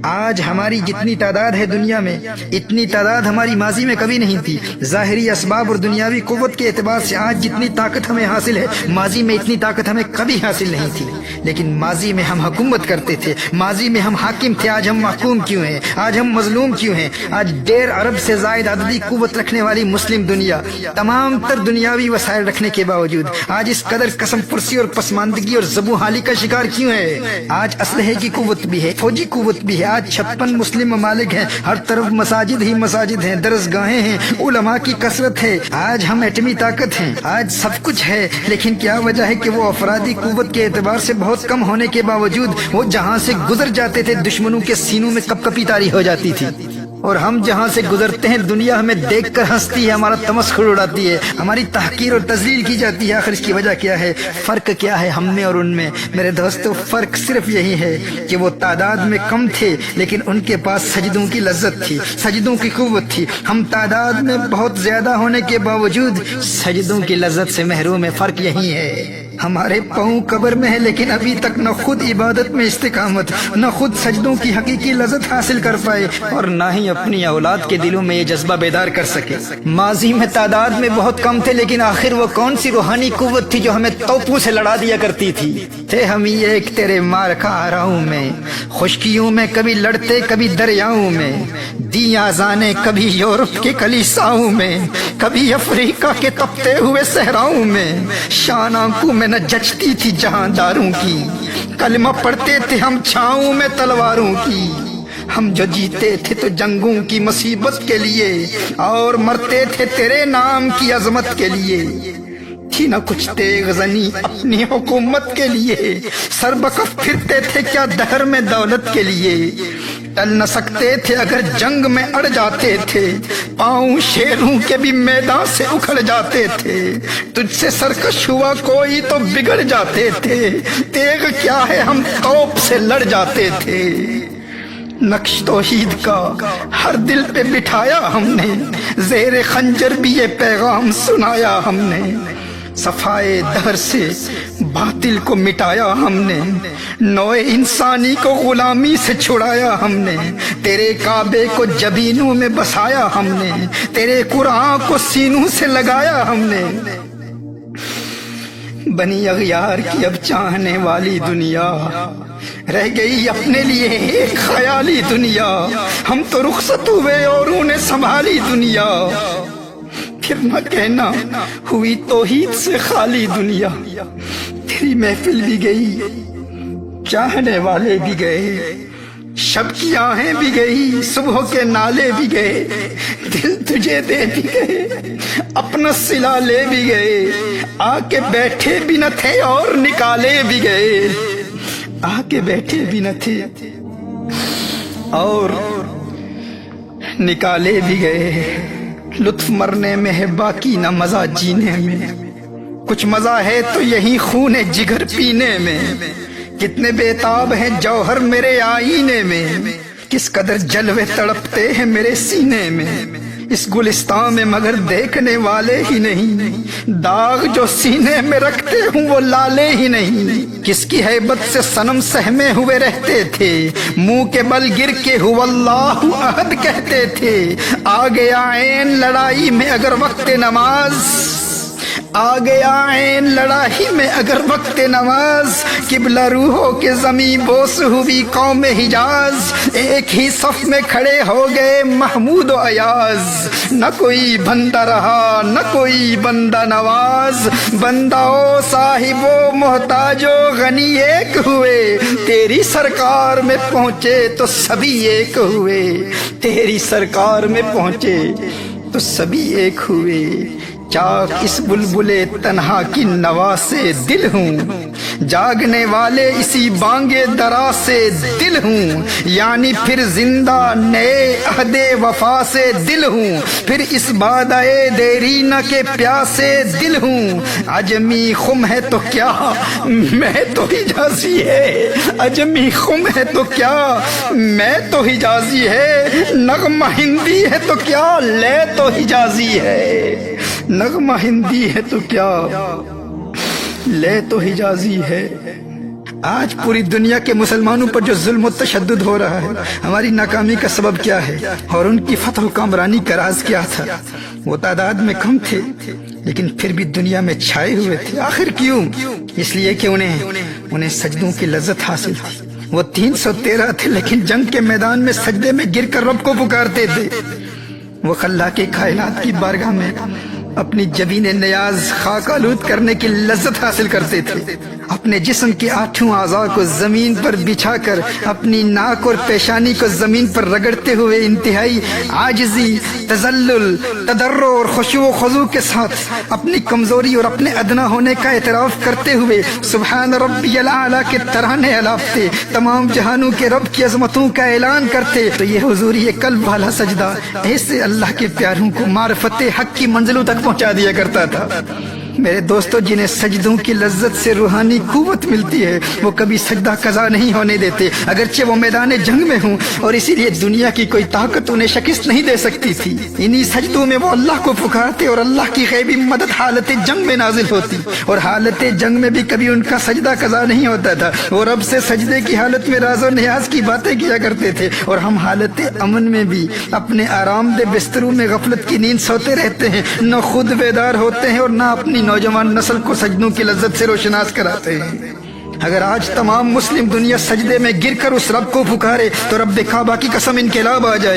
آج ہماری جتنی تعداد ہے دنیا میں، اتنی تعداد ہماری ماضی میں کبھی نہیں تھی۔ ظاہری اسباب اور دنیاوی قوت کے اعتبار سے آج جتنی طاقت ہمیں حاصل ہے، ماضی میں اتنی طاقت ہمیں کبھی حاصل نہیں تھی۔ لیکن ماضی میں ہم حکومت کرتے تھے، ماضی میں ہم حاکم تھے، آج ہم محکوم کیوں ہیں؟ آج ہم مظلوم کیوں ہیں؟ آج 1.5 ارب سے زائد عددی قوت رکھنے والی مسلم دنیا تمام تر دنیاوی وسائل رکھنے کے باوجود آج اس قدر قسم پرسی اور پسماندگی اور زبوں حالی کا شکار کیوں ہے؟ آج اسلحے کی قوت بھی ہے، فوجی قوت بھی ہے، آج 56 مسلم ممالک ہیں، ہر طرف مساجد ہی مساجد ہیں، درسگاہیں ہیں، علماء کی کثرت ہے، آج ہم ایٹمی طاقت ہیں، آج سب کچھ ہے۔ لیکن کیا وجہ ہے کہ وہ افرادی قوت کے اعتبار سے بہت کم ہونے کے باوجود وہ جہاں سے گزر جاتے تھے دشمنوں کے سینوں میں کپ کپی طاری ہو جاتی تھی، اور ہم جہاں سے گزرتے ہیں دنیا ہمیں دیکھ کر ہنستی ہے، ہمارا تمسخر اڑاتی ہے، ہماری تحقیر اور تذلیل کی جاتی ہے۔ آخر اس کی وجہ کیا ہے؟ فرق کیا ہے ہم میں اور ان میں؟ میرے دوستو، فرق صرف یہی ہے کہ وہ تعداد میں کم تھے لیکن ان کے پاس سجدوں کی لذت تھی، سجدوں کی قوت تھی۔ ہم تعداد میں بہت زیادہ ہونے کے باوجود سجدوں کی لذت سے محروم ہے۔ فرق یہی ہے۔ ہمارے پاؤں قبر میں ہے لیکن ابھی تک نہ خود عبادت میں استقامت، نہ خود سجدوں کی حقیقی لذت حاصل کر پائے، اور نہ ہی اپنی اولاد کے دلوں میں یہ جذبہ بیدار کر سکے۔ ماضی میں تعداد میں بہت کم تھے لیکن آخر وہ کون سی روحانی قوت تھی جو ہمیں توپوں سے لڑا دیا کرتی تھی؟ تھے ہم ایک تیرے مارکا آراؤں میں، خشکیوں میں کبھی لڑتے کبھی دریاؤں میں، دی آزانے کبھی یورپ کے کلیساؤں میں، کبھی افریقہ کے تپتے ہوئے صحراؤں میں، شان آنکھوں میں نہ جچتی تھی جہاں داروں کی، کلمہ پڑھتے تھے ہم چھاؤں میں تلواروں کی۔ ہم جو جیتے تھے تو جنگوں کی مصیبت کے لیے، اور مرتے تھے تیرے نام کی عظمت کے لیے۔ تھی نہ کچھ تیغ زنی اپنی حکومت کے لیے، سر بکف پھرتے تھے کیا دہر میں دولت کے لیے۔ ٹل نہ سکتے تھے اگر جنگ میں اڑ جاتے تھے، پاؤں شیروں کے بھی میدان سے اکھڑ جاتے تھے۔ تجھ سے سرکش ہوا کوئی تو بگڑ جاتے تھے، تیغ کیا ہے ہم توپ سے لڑ جاتے تھے۔ نقش توحید کا ہر دل پہ بٹھایا ہم نے، زیر خنجر بھی یہ پیغام سنایا ہم نے۔ صفائے دہر سے باطل کو مٹایا ہم نے، نوع انسانی کو غلامی سے چھڑایا ہم نے۔ تیرے کعبے کو جبینوں میں بسایا ہم نے، تیرے قرآن کو سینوں سے لگایا ہم نے۔ بنی اغیار کی اب چاہنے والی دنیا رہ گئی اپنے لیے ایک خیالی دنیا۔ ہم تو رخصت ہوئے اوروں نے سنبھالی دنیا، پھر نہ کہنا ہوئی توحید سے خالی دنیا۔ تیری محفل بھی گئی، چاہنے والے بھی گئے، شب کی آہیں بھی گئی، صبح کے نالے بھی گئے، دل تجھے دے بھی گئے، اپنا صلہ لے بھی گئے، آ کے بیٹھے بھی نہ تھے اور نکالے بھی گئے، آ کے بیٹھے بھی نہ تھے اور نکالے بھی گئے۔ لطف مرنے میں ہے باقی نہ مزہ جینے میں، کچھ مزہ ہے تو یہی خون جگر پینے میں۔ کتنے بےتاب ہیں جوہر میرے آئینے میں، کس قدر جلوے تڑپتے ہیں میرے سینے میں۔ اس گلستان میں مگر دیکھنے والے ہی نہیں، داغ جو سینے میں رکھتے ہوں وہ لالے ہی نہیں۔ کس کی ہیبت سے صنم سہمے ہوئے رہتے تھے، منہ کے بل گر کے ہو اللہ احد کہتے تھے۔ آ گیا عین لڑائی میں اگر وقت نماز، آ گیا عین لڑائی میں اگر وقت نماز، قبلہ روحوں کے زمیں بوس ہوئی قوم حجاز، ایک ہی صف میں کھڑے ہو گئے محمود و ایاز۔ نہ کوئی بندہ رہا نہ کوئی بندہ نواز، بندہ و صاحب و محتاج و غنی ایک ہوئے، تیری سرکار میں پہنچے تو سبھی ایک ہوئے، تیری سرکار میں پہنچے تو سبھی ایک ہوئے۔ چاک اس بلبل تنہا کی نوا سے دل ہوں، جاگنے والے اسی بانگے درا سے دل ہوں، یعنی پھر زندہ نئے عہد وفا سے دل ہوں، پھر اس بادئے دیرینہ کے پیاسے دل ہوں۔ عجمی خم ہے تو کیا میں تو حجازی ہے، عجمی خم ہے تو کیا میں تو حجازی ہے، نغمہ ہندی ہے تو کیا لے تو حجازی ہے، نغمہ ہندی ہے تو کیا لے تو حجازی ہے۔ آج پوری دنیا کے مسلمانوں پر جو ظلم و تشدد ہو رہا ہے، ہماری ناکامی کا سبب کیا ہے اور ان کی فتح و کامرانی کا راز کیا تھا؟ وہ تعداد میں کم تھے لیکن پھر بھی دنیا میں چھائے ہوئے تھے۔ آخر کیوں؟ اس لیے کہ انہیں سجدوں کی لذت حاصل تھی۔ وہ 313 تھے لیکن جنگ کے میدان میں سجدے میں گر کر رب کو پکارتے تھے۔ وہ خلاق کائنات کی بارگاہ میں اپنی جبین نیاز خاک آلود کرنے کی لذت حاصل کرتے تھے۔ اپنے جسم کے 8 اعضاء کو زمین پر بچھا کر اپنی ناک اور پیشانی کو زمین پر رگڑتے ہوئے انتہائی عاجزی، تذلل، تضرع اور خشوع و خضوع کے ساتھ اپنی کمزوری اور اپنے ادنا ہونے کا اعتراف کرتے ہوئے سبحان ربی الاعلیٰ کے ترانے الاپتے، تمام جہانوں کے رب کی عظمتوں کا اعلان کرتے۔ تو یہ حضوری قلب والا سجدہ ایسے اللہ کے پیاروں کو معرفت حق کی منزلوں تک پہنچا دیا کرتا تھا۔ میرے دوستو، جنہیں سجدوں کی لذت سے روحانی قوت ملتی ہے وہ کبھی سجدہ قضا نہیں ہونے دیتے، اگرچہ وہ میدان جنگ میں ہوں، اور اسی لیے دنیا کی کوئی طاقت انہیں شکست نہیں دے سکتی تھی۔ انہی سجدوں میں وہ اللہ کو پکارتے اور اللہ کی غیبی مدد حالت جنگ میں نازل ہوتی، اور حالت جنگ میں بھی کبھی ان کا سجدہ قضا نہیں ہوتا تھا۔ وہ رب سے سجدے کی حالت میں راز و نیاز کی باتیں کیا کرتے تھے، اور ہم حالت امن میں بھی اپنے آرام دہ بستروں میں غفلت کی نیند سوتے رہتے ہیں، نہ خود بیدار ہوتے ہیں اور نہ اپنی نوجوان نسل کو سجدوں کی لذت سے روشناس کراتے ہیں۔ اگر آج تمام مسلم دنیا سجدے میں گر کر اس رب کو پکارے تو رب کعبہ کی قسم انقلاب آ جائے۔